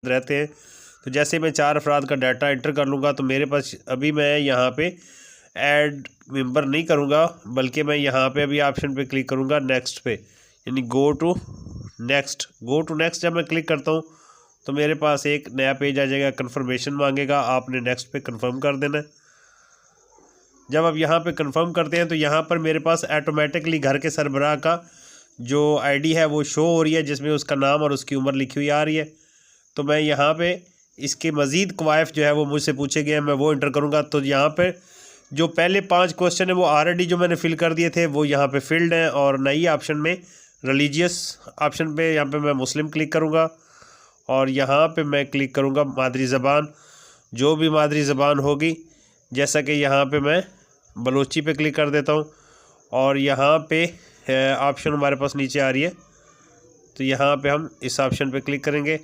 रहते हैं। तो जैसे मैं 4 अफराद का डाटा एंटर कर लूँगा तो मेरे पास अभी मैं यहाँ पे ऐड मेंबर नहीं करूँगा, बल्कि मैं यहाँ पे अभी ऑप्शन पे क्लिक करूँगा नेक्स्ट पे, यानी गो टू नेक्स्ट जब मैं क्लिक करता हूँ तो मेरे पास एक नया पेज आ जाएगा, कन्फर्मेशन मांगेगा, आपने नेक्स्ट पे कंफर्म कर देना है। जब आप यहाँ पे कंफर्म करते हैं तो यहाँ पर मेरे पास ऑटोमेटिकली घर के सरबराह का जो आईडी है वो शो हो रही है, जिसमें उसका नाम और उसकी उम्र लिखी हुई आ रही है। तो मैं यहाँ पे इसके मज़ीद क्वाइफ जो है वो मुझसे पूछे गए हैं, मैं वो इंटर करूँगा। तो यहाँ पे जो पहले 5 क्वेश्चन है वो ऑलरेडी जो मैंने फ़िल कर दिए थे वो यहाँ पे फिल्ड हैं, और नई ऑप्शन में रिलीजियस ऑप्शन पे यहाँ पे मैं मुस्लिम क्लिक करूँगा, और यहाँ पे मैं क्लिक करूँगा मादरी ज़बान, जो भी मादरी ज़बान होगी। जैसा कि यहाँ पे मैं बलोची पे क्लिक कर देता हूँ, और यहाँ पे ऑप्शन हमारे पास नीचे आ रही है, तो यहाँ पे हम इस ऑप्शन पे क्लिक करेंगे।